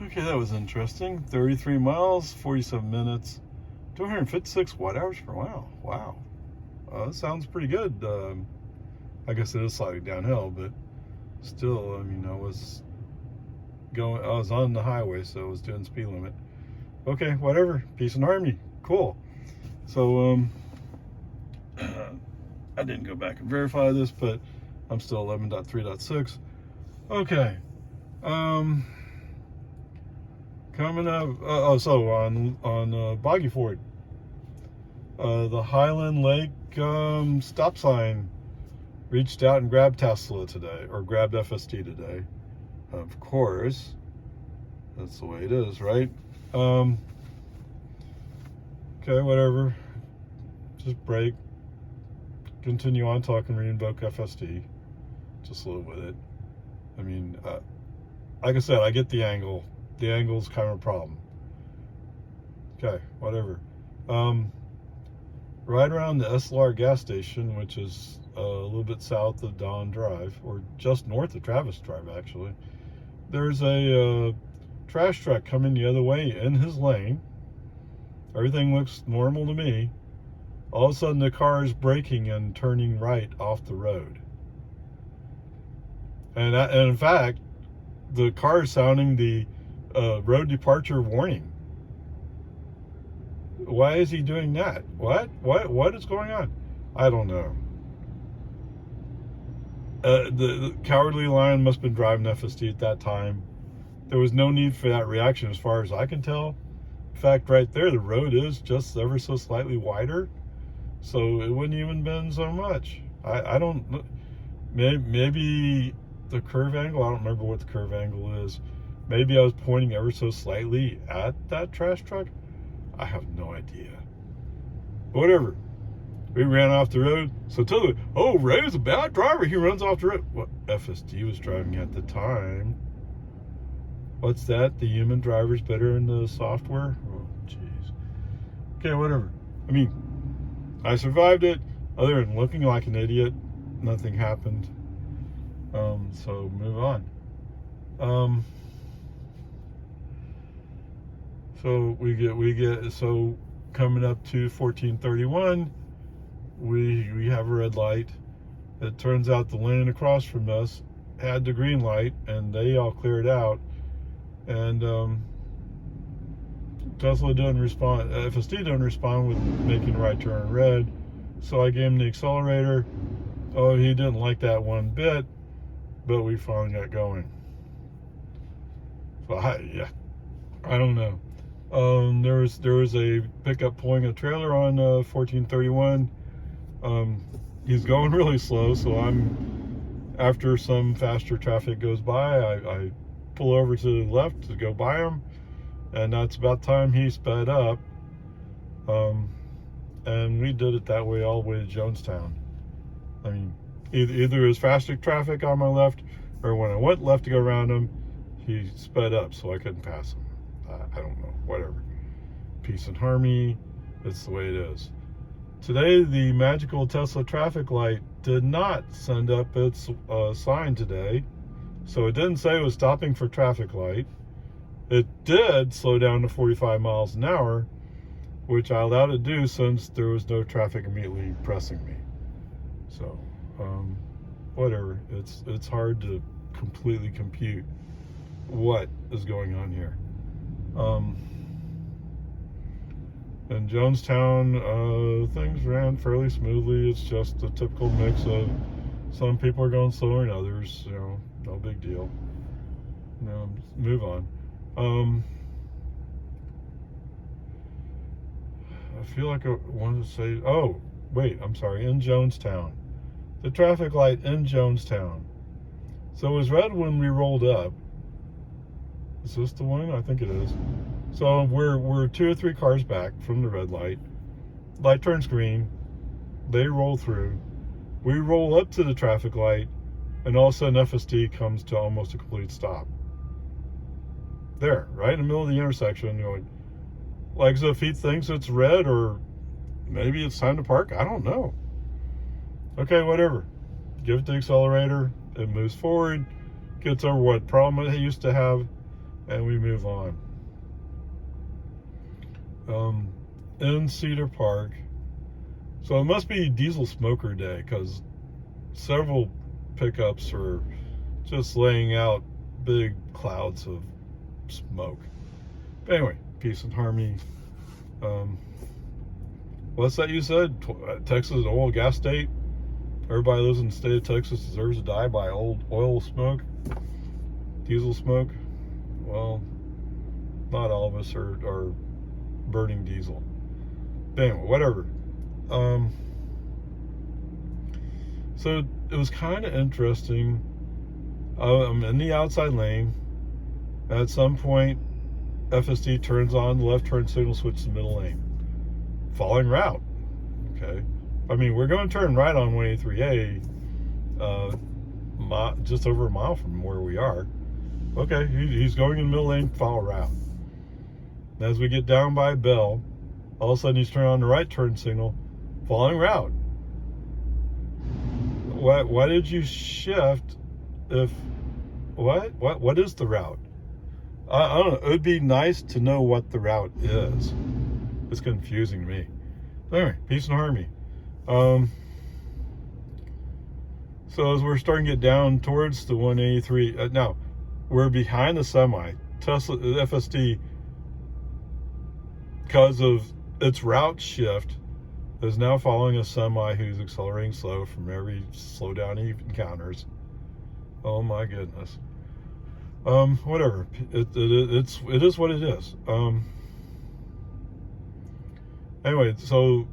Okay, that was interesting. 33 miles, 47 minutes, 256 watt-hours per mile. Wow. That sounds pretty good. I guess it is sliding downhill, but still, I mean, I was on the highway, so I was doing speed limit. Okay, whatever. Peace and harmony. Cool. So, I didn't go back and verify this, but I'm still 11.3.6. Okay. Coming up. So on Boggy Ford, the Highland Lake stop sign reached out and grabbed Tesla today, or grabbed FSD today. Of course, that's the way it is, right? Okay, whatever. Just break. Continue on talking, reinvoke FSD. Just live with it. I mean, like I said, I get the angle. The angle's kind of a problem. Okay, whatever. Right around the SLR gas station, which is a little bit south of Don Drive, or just north of Travis Drive, actually, there's a trash truck coming the other way in his lane. Everything looks normal to me. All of a sudden, the car is braking and turning right off the road. And in fact, the car is sounding the road departure warning. Why is he doing that? What is going on? I don't know. The Cowardly Lion must have been driving FSD at that time. There was no need for that reaction as far as I can tell. In fact, right there, the road is just ever so slightly wider. So it wouldn't even been so much. I don't, maybe the curve angle, I don't remember what the curve angle is. Maybe I was pointing ever so slightly at that trash truck. I have no idea. But whatever. We ran off the road. So tell me, oh, Ray's a bad driver. He runs off the road. What FSD was driving at the time. What's that? The human driver's better than the software? Oh, jeez. Okay, whatever. I mean, I survived it. Other than looking like an idiot, nothing happened. So move on. So we get so coming up to 1431, we have a red light. It turns out the lane across from us had the green light, and they all cleared out. And Tesla didn't respond. FSD didn't respond with making the right turn red. So I gave him the accelerator. Oh, he didn't like that one bit, but we finally got going. So I don't know. There was a pickup pulling a trailer on 1431. He's going really slow, so after some faster traffic goes by, I pull over to the left to go by him, and that's about time he sped up. And we did it that way all the way to Jonestown. I mean, either it was faster traffic on my left, or when I went left to go around him, he sped up, so I couldn't pass him. I don't know, whatever. Peace and harmony, it's the way it is. Today, the magical Tesla traffic light did not send up its sign today. So it didn't say it was stopping for traffic light. It did slow down to 45 miles an hour, which I allowed it to do since there was no traffic immediately pressing me. So, whatever. It's hard to completely compute what is going on here. In Jonestown, things ran fairly smoothly. It's just a typical mix of some people are going slower than others. You know, no big deal. Move on. I feel like I wanted to say, oh, wait, I'm sorry, in Jonestown. The traffic light in Jonestown. So it was red when we rolled up. Is this the one? I think it is. So we're 2 or 3 cars back from the red light. Light turns green. They roll through. We roll up to the traffic light, and all of a sudden FSD comes to almost a complete stop. There, right in the middle of the intersection, going, like as if he thinks it's red, or maybe it's time to park. I don't know. Okay, whatever. Give it the accelerator. It moves forward. Gets over what problem it used to have. and we move on. In Cedar Park, so it must be diesel smoker day, because several pickups are just laying out big clouds of smoke. But anyway, peace and harmony. What's that you said? Texas is an oil gas state. Everybody lives in the state of Texas deserves to die by old oil smoke, diesel smoke. Well, not all of us are burning diesel. But anyway, whatever. So it was kind of interesting. I'm in the outside lane. At some point, FSD turns on the left turn signal, switch to the middle lane. Following route. Okay. I mean, we're going to turn right on 183A, just over a mile from where we are. Okay, he's going in the middle lane, follow route. As we get down by Bell, all of a sudden he's turning on the right turn signal, following route. Why did you shift if, what is the route? I don't know, it would be nice to know what the route is. It's confusing to me. Anyway, peace and harmony. So as we're starting to get down towards the 183, now we're behind the semi. Tesla, the FSD, because of its route shift, is now following a semi who's accelerating slow from every slowdown he encounters. Oh my goodness. Whatever. It is what it is. Anyway, so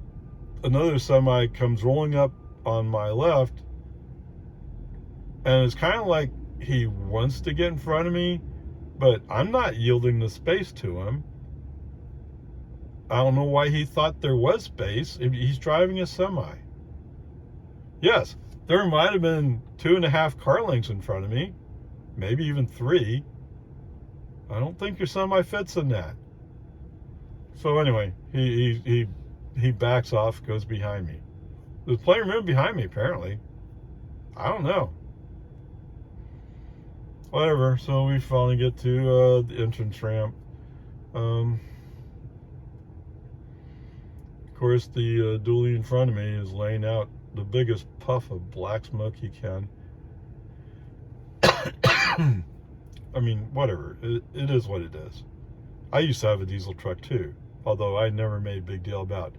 another semi comes rolling up on my left, and it's kind of like he wants to get in front of me, but I'm not yielding the space to him. I don't know why he thought there was space. He's driving a semi. Yes, there might have been 2.5 car lengths in front of me, maybe even 3. I don't think your semi fits in that. So anyway, he backs off, goes behind me. There's plenty of room behind me, apparently. I don't know. Whatever, so we finally get to the entrance ramp. Of course, the dually in front of me is laying out the biggest puff of black smoke he can. I mean, whatever. It is what it is. I used to have a diesel truck too, although I never made a big deal about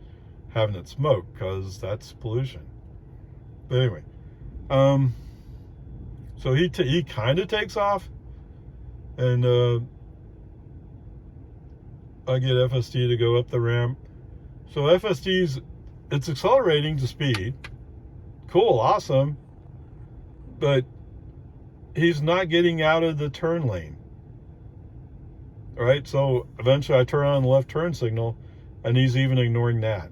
having it smoke, because that's pollution. But anyway, so he kind of takes off, and I get FSD to go up the ramp. So it's accelerating to speed. Cool, awesome. But he's not getting out of the turn lane. All right, so eventually I turn on the left turn signal, and he's even ignoring that.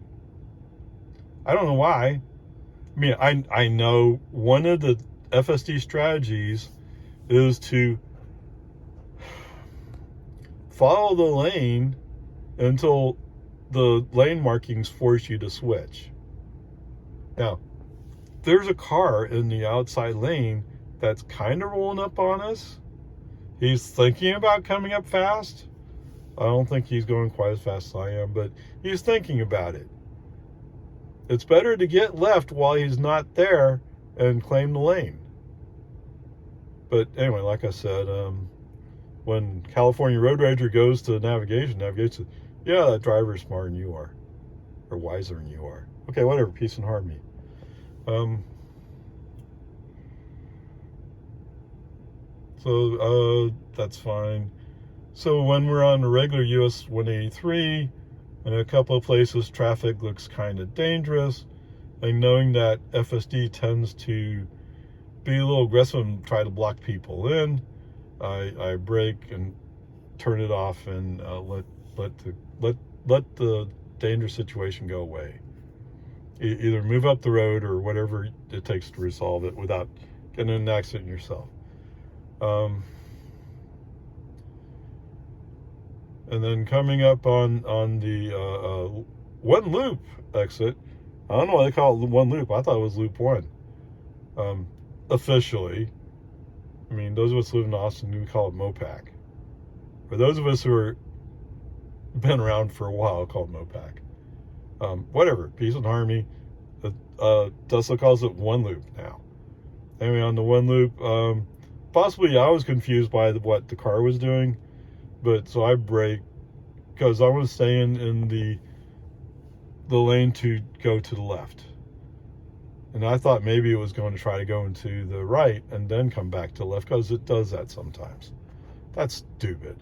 I don't know why. I mean, I know one of the FSD strategies is to follow the lane until the lane markings force you to switch. Now, there's a car in the outside lane that's kind of rolling up on us. He's thinking about coming up fast. I don't think he's going quite as fast as I am, but he's thinking about it. It's better to get left while he's not there and claim the lane. But anyway, like I said, when California Road Ranger goes to navigation says, yeah, that driver is smarter than you are, or wiser than you are. Okay, whatever, peace and harmony. So that's fine. So when we're on the regular US 183, in a couple of places traffic looks kind of dangerous, and knowing that FSD tends to be a little aggressive and try to block people in, I brake and turn it off and let the dangerous situation go away. Either move up the road or whatever it takes to resolve it without getting in an accident yourself. And then coming up on the one loop exit, I don't know why they call it one loop. I thought it was loop 1. Officially, I mean, those of us who live in Austin, we call it MOPAC. For those of us who are been around for a while, called Mopac. Whatever, peace and harmony. Tesla calls it one loop now. Anyway, on the one loop, possibly I was confused by what the car was doing, but so I brake because I want to stay in the lane to go to the left. And I thought maybe it was going to try to go into the right and then come back to the left, because it does that sometimes. That's stupid.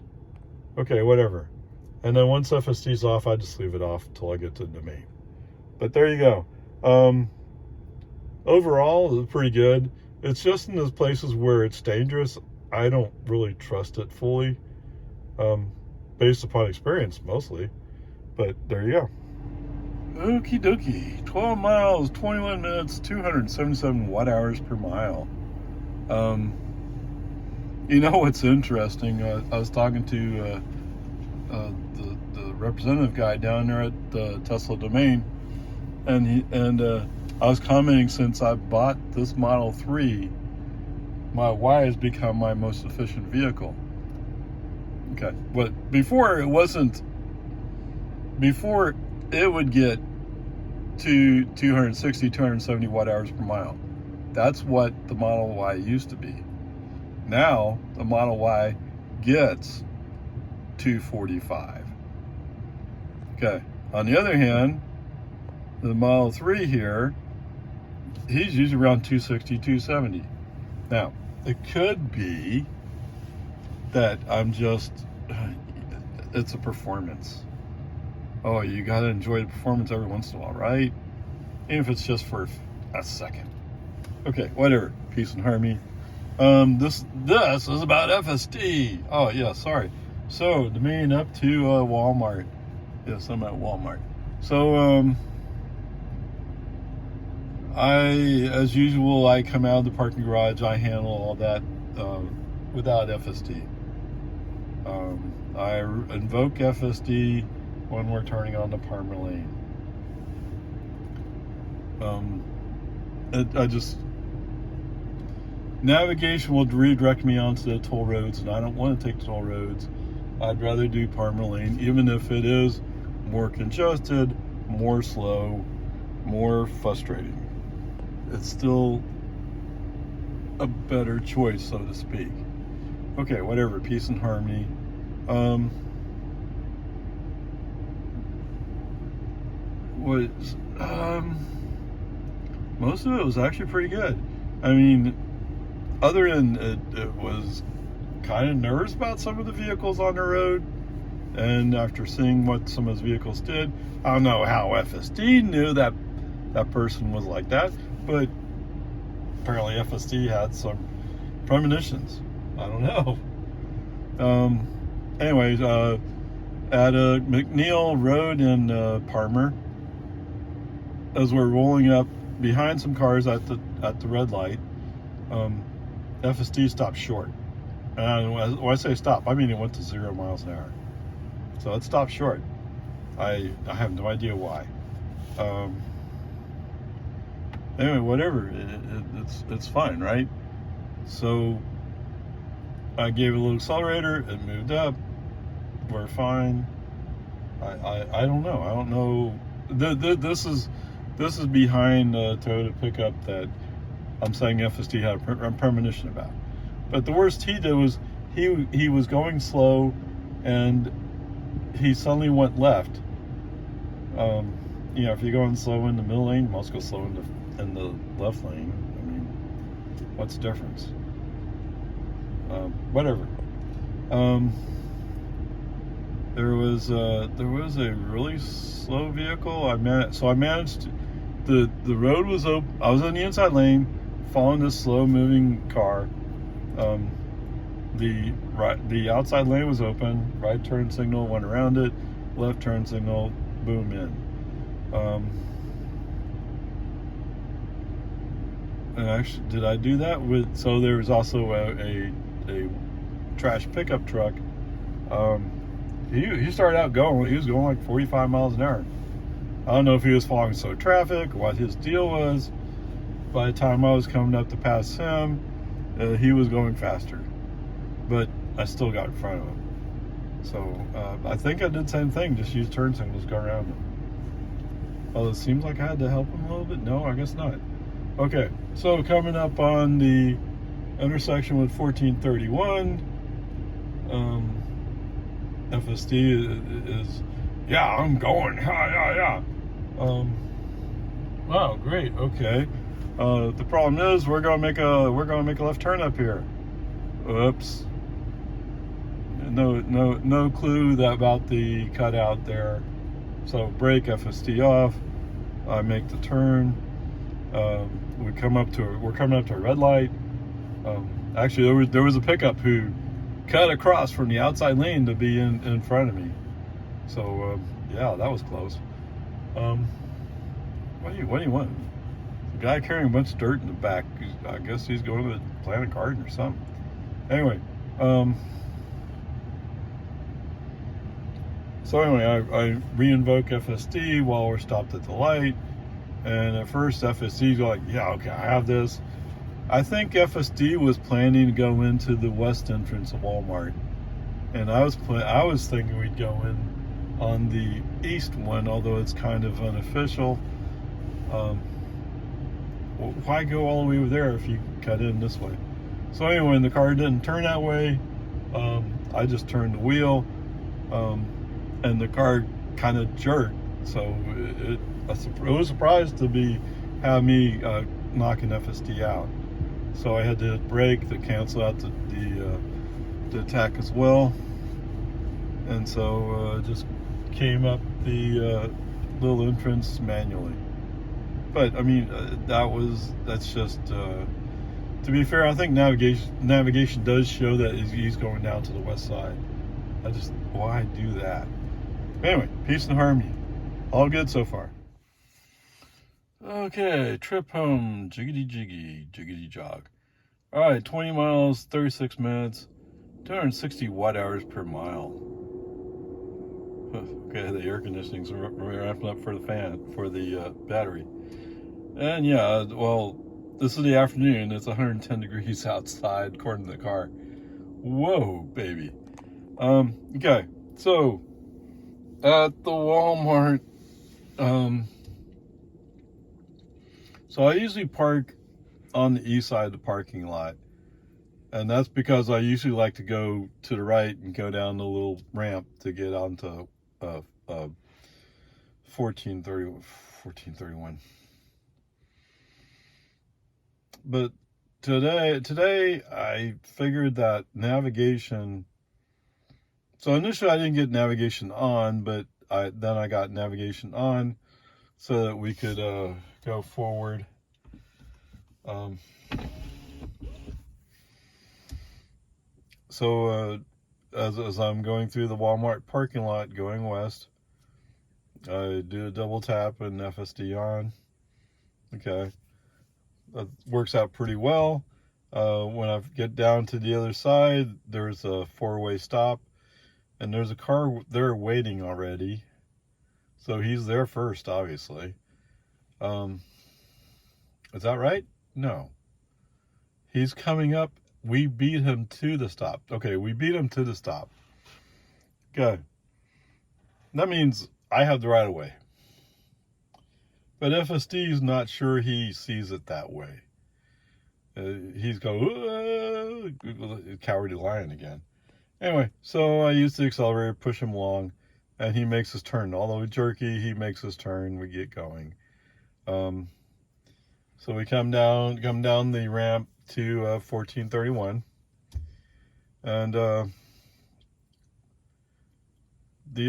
Okay, whatever. And then once FSD's off, I just leave it off until I get to the domain. But there you go. Overall, it's pretty good. It's just in those places where it's dangerous, I don't really trust it fully, based upon experience mostly. But there you go. Okie dokie. 12 miles, 21 minutes, 277 watt hours per mile. You know what's interesting? I was talking to the representative guy down there at the Tesla domain, and I was commenting, since I bought this Model 3, my Y has become my most efficient vehicle. Okay, but before it wasn't. Before it would get to 260, 270 watt hours per mile. That's what the Model Y used to be. Now the Model Y gets 245. Okay. On the other hand, the Model 3 here, he's usually around 260, 270. Now, it could be that it's a performance. Oh, you gotta enjoy the performance every once in a while, right? Even if it's just for a second. Okay, whatever. Peace and harmony. This is about FSD. Oh yeah, sorry. So domain up to Walmart. Yes, I'm at Walmart. So as usual, I come out of the parking garage. I handle all that without FSD. I invoke FSD when we're turning on the Parma lane. Navigation will redirect me onto the toll roads, and I don't want to take the toll roads. I'd rather do Parma lane, even if it is more congested, more slow, more frustrating. It's still a better choice, so to speak. Okay, whatever, peace and harmony. Most of it was actually pretty good. I mean, other than it was kind of nervous about some of the vehicles on the road, and after seeing what some of those vehicles did, I don't know how FSD knew that person was like that, but apparently FSD had some premonitions. I don't know. Anyways, at McNeil Road in Parmer, as we're rolling up behind some cars at the red light, FSD stopped short. And when I say stop, I mean it went to 0 miles an hour. So it stopped short. I have no idea why. Anyway, whatever. It's fine, right? So I gave it a little accelerator. It moved up. We're fine. I don't know. I don't know. This is behind the Toyota pickup that I'm saying FSD had a premonition about. But the worst he did was he was going slow, and he suddenly went left. If you're going slow in the middle lane, you must go slow in the left lane. I mean, what's the difference? Whatever. There was a really slow vehicle. I managed. The road was open. I was on the inside lane, following this slow moving car. The outside lane was open. Right turn signal went around it. Left turn signal, boom, in. And actually, did I do that with? So there was also a trash pickup truck. He started out going. He was going like 45 miles an hour. I don't know if he was following slow traffic, what his deal was. By the time I was coming up to pass him, he was going faster. But I still got in front of him. So I think I did the same thing, just use turn signals, go around him. Well, it seems like I had to help him a little bit. No, I guess not. Okay, so coming up on the intersection with 1431, FSD is, yeah, I'm going, yeah. Wow, great, okay. The problem is we're gonna make a left turn up here. Oops. No clue about the cutout there. So brake, FSD off. I make the turn. We're coming up to a red light. Actually, there was a pickup who cut across from the outside lane to be in front of me. So yeah, that was close. What do you want? The guy carrying a bunch of dirt in the back. I guess he's going to plant a garden or something. Anyway, so anyway, I re-invoke FSD while we're stopped at the light. And at first, FSD's like, yeah, okay, I have this. I think FSD was planning to go into the west entrance of Walmart, and I was thinking we'd go in on the east one, although it's kind of unofficial. Why go all the way over there if you cut in this way? So anyway, when the car didn't turn that way, I just turned the wheel, and the car kind of jerked. So it was surprised to have me knocking FSD out. So I had to brake to cancel out the attack as well, and so just came up the little entrance manually. But I mean, that's just to be fair. I think navigation does show that he's going down to the west side. Why do that? Anyway, peace and harmony. All good so far. Okay, trip home, jiggity jog. All right, 20 miles, 36 minutes, 260 watt hours per mile. Okay, the air conditioning's ramping up for the battery. And yeah, well, this is the afternoon. It's 110 degrees outside, according to the car. Whoa, baby. Okay, so at the Walmart, so I usually park on the east side of the parking lot, and that's because I usually like to go to the right and go down the little ramp to get onto 1431. But today I figured that navigation. So initially I didn't get navigation on, but then I got navigation on so that we could go forward. So as I'm going through the Walmart parking lot going west, I do a double tap and FSD on. Okay, that works out pretty well. When I get down to the other side, there's a four-way stop, and there's a car there waiting already. So he's there first, obviously. Is that right? No. He's coming up. We beat him to the stop. Okay, we beat him to the stop. Okay. That means I have the right of way. But FSD is not sure he sees it that way. He's going, cowardly lion again. Anyway, so I use the accelerator, push him along, and he makes his turn. Although jerky, he makes his turn. We get going. So we come down the ramp to 1431, and the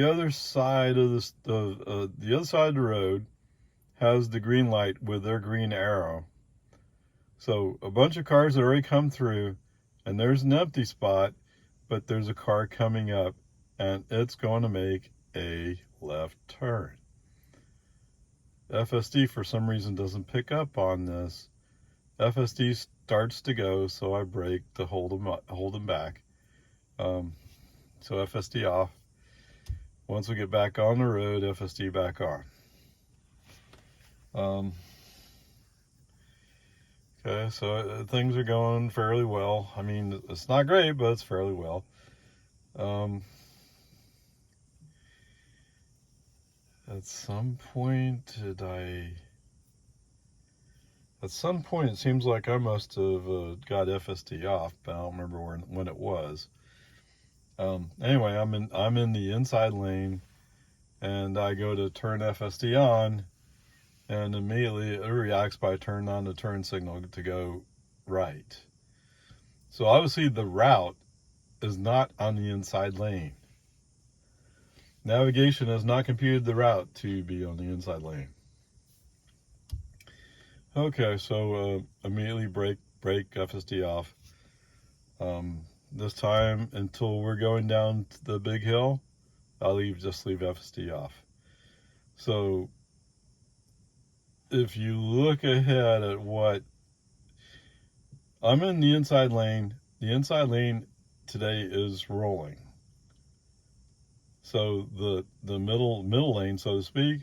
other side of the other side of the road has the green light with their green arrow. So a bunch of cars have already come through, and there's an empty spot, but there's a car coming up, and it's going to make a left turn. FSD for some reason doesn't pick up on this. FSD starts to go, so I brake to hold him back. So FSD off. Once we get back on the road, FSD back on. Okay, so things are going fairly well. I mean, it's not great, but it's fairly well. At some point, at some point, it seems like I must have got FSD off, but I don't remember when it was. Anyway, I'm in the inside lane, and I go to turn FSD on, and immediately it reacts by turning on the turn signal to go right. So obviously the route is not on the inside lane. Navigation has not computed the route to be on the inside lane. Okay, so immediately break FSD off. This time, until we're going down the big hill, I'll just leave FSD off. So if you look ahead at what I'm in the inside lane today is rolling. So the middle lane, so to speak,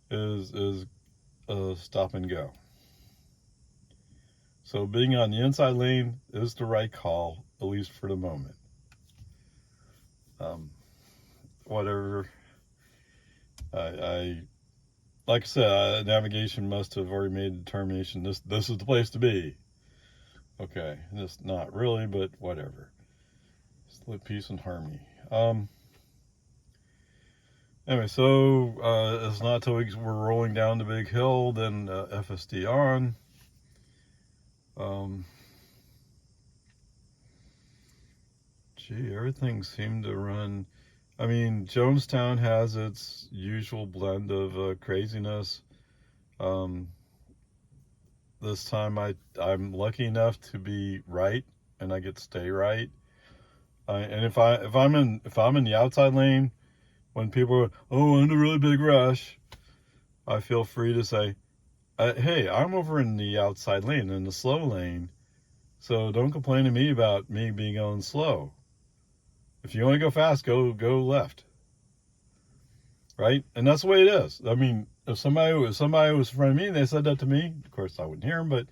is stop and go. So being on the inside lane is the right call, at least for the moment. Whatever. I like I said, navigation must have already made a determination. This is the place to be. Okay, this not really, but whatever. Split peace and harmony. Anyway, so it's not till we're rolling down the big hill, then FSD on. Everything seemed to run. I mean, Jonestown has its usual blend of craziness. This time I'm lucky enough to be right, and I get to stay right. And if I'm in the outside lane, when people are, oh, in a really big rush, I feel free to say, hey, I'm over in the outside lane, in the slow lane, so don't complain to me about me being going slow. If you want to go fast, go left. Right? And that's the way it is. I mean, if somebody was in front of me and they said that to me, of course I wouldn't hear them, but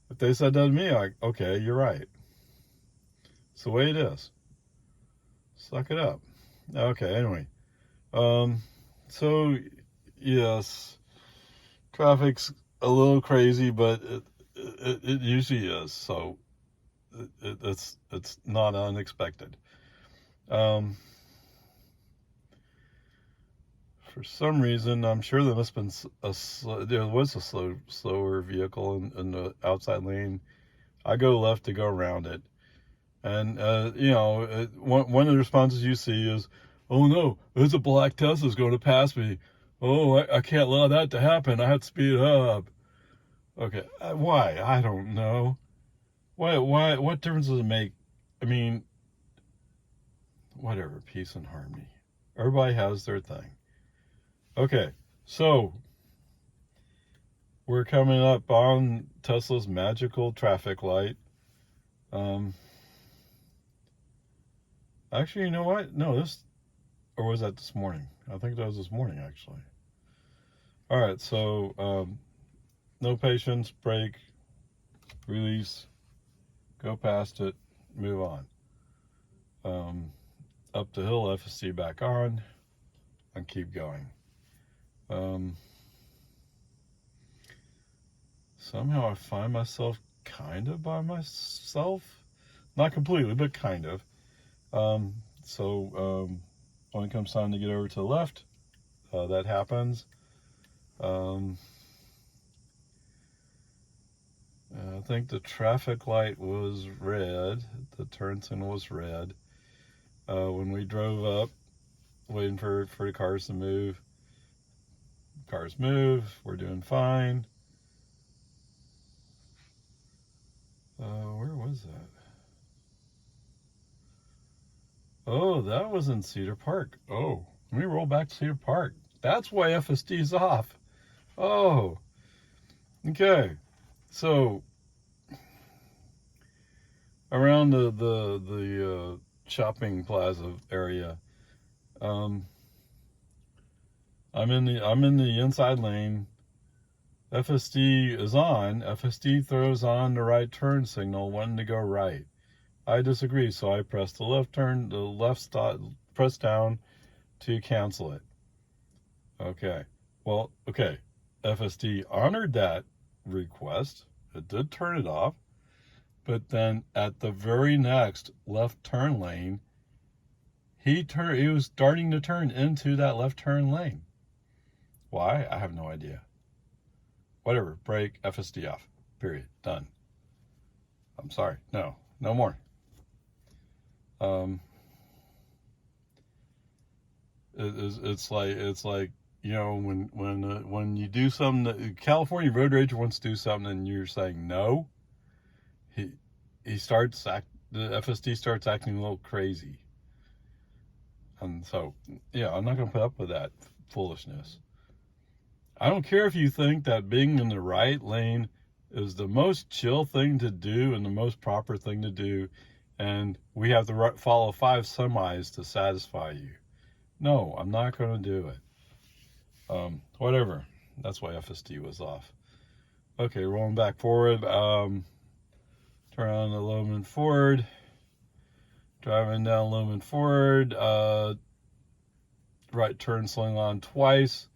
if they said that to me, like, okay, you're right. It's the way it is. Suck it up. Okay, anyway. So, yes, traffic's a little crazy, but it usually is, so it's not unexpected. For some reason, I'm sure there must have been there was a slower vehicle in the outside lane. I go left to go around it, and one of the responses you see is, "Oh no, there's a black Tesla's going to pass me. Oh, I can't allow that to happen. I have to speed up." Okay, why? I don't know. Why? What difference does it make? I mean, whatever, peace and harmony. Everybody has their thing. Okay, so we're coming up on Tesla's magical traffic light. Actually, you know what? No, or was that this morning? I think that was this morning, actually. All right, so no patience, brake, release, go past it, move on. Up the hill, FSD back on, and keep going. Somehow I find myself kind of by myself. Not completely, but kind of. So when it comes time to get over to the left, that happens. I think the traffic light was red. The turn signal was red. When we drove up, waiting for the cars to move. Cars move. We're doing fine. Where was that? Oh, that was in Cedar Park. Oh, let me roll back to Cedar Park. That's why FSD is off. Oh, okay. So around the shopping plaza area, I'm in the inside lane. FSD is on. FSD throws on the right turn signal, wanting to go right. I disagree, so I press the left turn, press down to cancel it. Okay. Well, okay. FSD honored that request. It did turn it off. But then at the very next left turn lane, he was starting to turn into that left turn lane. Why? I have no idea. Whatever. Brake, FSD off. Period. Done. I'm sorry. No more. It's like when you do something that California road rager wants to do something and you're saying no, the FSD starts acting a little crazy, and so yeah, I'm not gonna put up with that foolishness. I don't care if you think that being in the right lane is the most chill thing to do and the most proper thing to do, and we have to follow 5 semis to satisfy you. No, I'm not going to do it. Whatever. That's why FSD was off. Okay, rolling back forward. Turn on the Loman Ford. Driving down Loman Ford. Right turn sling on twice.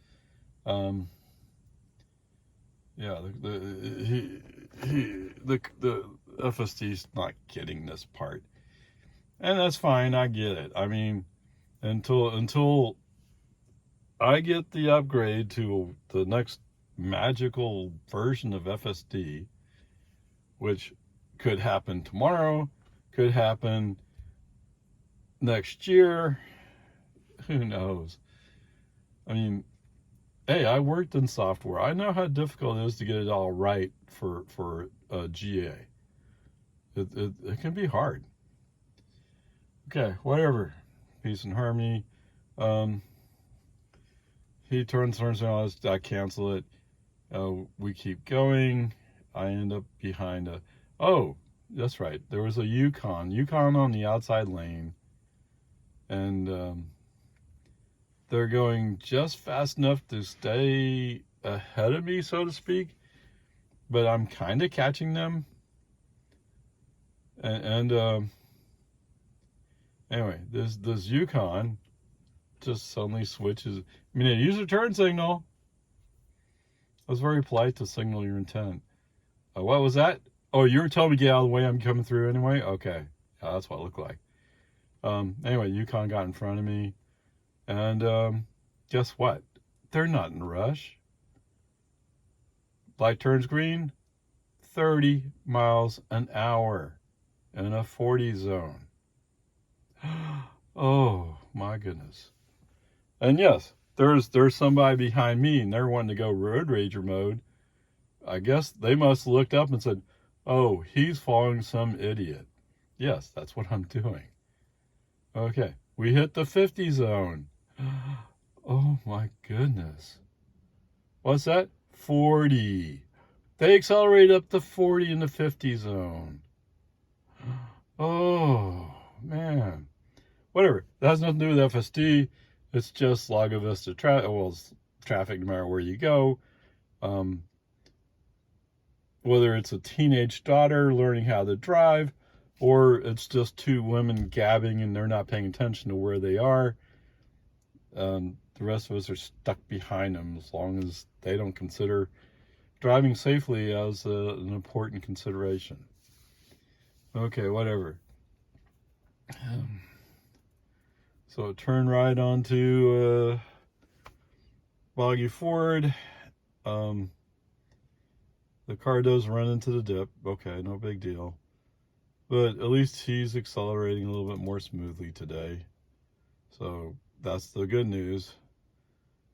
Yeah, the FSD's not getting this part, and that's fine. I get it. I mean, until I get the upgrade to the next magical version of FSD, which could happen tomorrow, could happen next year, who knows? I mean, hey, I worked in software. I know how difficult it is to get it all right for GA. It can be hard. Okay, whatever. Peace and harmony. He turns around. I cancel it. We keep going. I end up behind a. Oh, that's right. There was a Yukon on the outside lane, and they're going just fast enough to stay ahead of me, so to speak. But I'm kind of catching them. And anyway, this Yukon just suddenly switches. I mean, it used a turn signal. I was very polite to signal your intent. What was that? Oh, you were telling me to get out of the way. I'm coming through anyway. Okay, yeah, that's what it looked like. Anyway, Yukon got in front of me, and guess what? They're not in a rush. Light turns green, 30 miles an hour in a 40 zone. Oh my goodness. And yes, there's somebody behind me and they're wanting to go road rager mode. I guess they must have looked up and said, oh, he's following some idiot. Yes, that's what I'm doing. Okay, we hit the 50 zone. Oh my goodness. What's that? 40. They accelerated up to 40 in the 50 zone. Oh, man. Whatever. That has nothing to do with FSD. It's just Lago Vista traffic no matter where you go. Whether it's a teenage daughter learning how to drive, or it's just 2 women gabbing and they're not paying attention to where they are. The rest of us are stuck behind them as long as they don't consider driving safely as an important consideration. Okay, whatever. So turn right onto Boggy Ford. The car does run into the dip. Okay, no big deal. But at least he's accelerating a little bit more smoothly today. So that's the good news.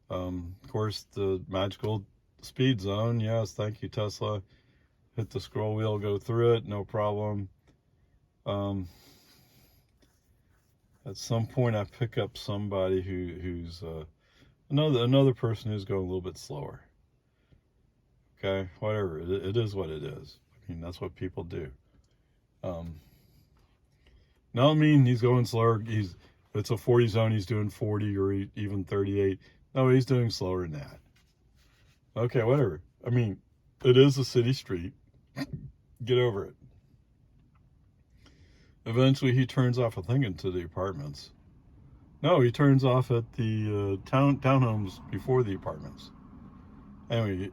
Of course, the magical speed zone. Yes, thank you, Tesla. Hit the scroll wheel, go through it, no problem. At some point, I pick up somebody who's another person who's going a little bit slower. Okay, whatever. It is what it is. I mean, that's what people do. Now, I mean, he's going slower. It's a 40 zone. He's doing 40 or even 38. No, he's doing slower than that. Okay, whatever. I mean, it is a city street. Get over it. Eventually, he turns off, I think, into the apartments. No, he turns off at the townhomes before the apartments. Anyway,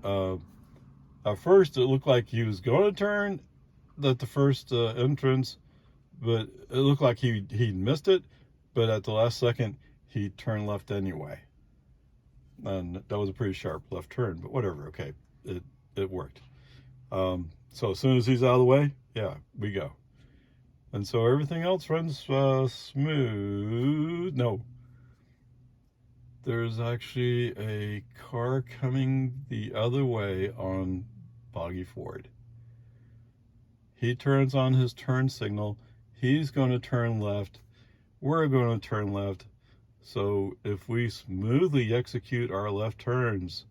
at first it looked like he was going to turn at the first entrance, but it looked like he missed it. But at the last second, he turned left anyway, and that was a pretty sharp left turn. But whatever, okay, it worked. So as soon as he's out of the way, yeah, we go. And so everything else runs smooth. No, there's actually a car coming the other way on Boggy Ford. He turns on his turn signal. He's going to turn left. We're going to turn left. So if we smoothly execute our left turns,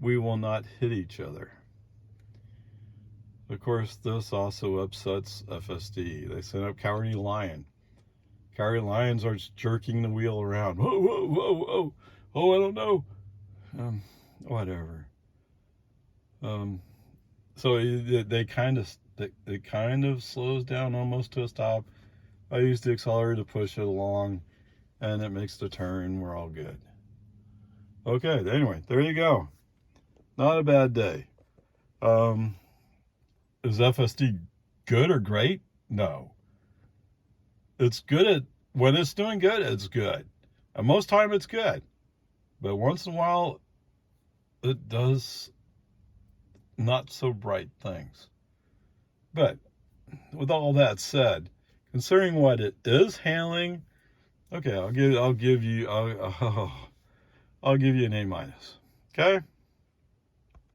we will not hit each other. Of course, this also upsets FSD. They send up Cowardly Lion. Cowardly Lions are just jerking the wheel around. Whoa, whoa, whoa, whoa. Oh, I don't know. Whatever. So it kind of slows down almost to a stop. I use the accelerator to push it along, and it makes the turn. We're all good. Okay, anyway, there you go. Not a bad day. Is FSD good or great? No. It's good at, when it's doing good, it's good. And most time it's good. But once in a while, it does not so bright things. But with all that said, considering what it is handling, okay, I'll give you an A-. Okay?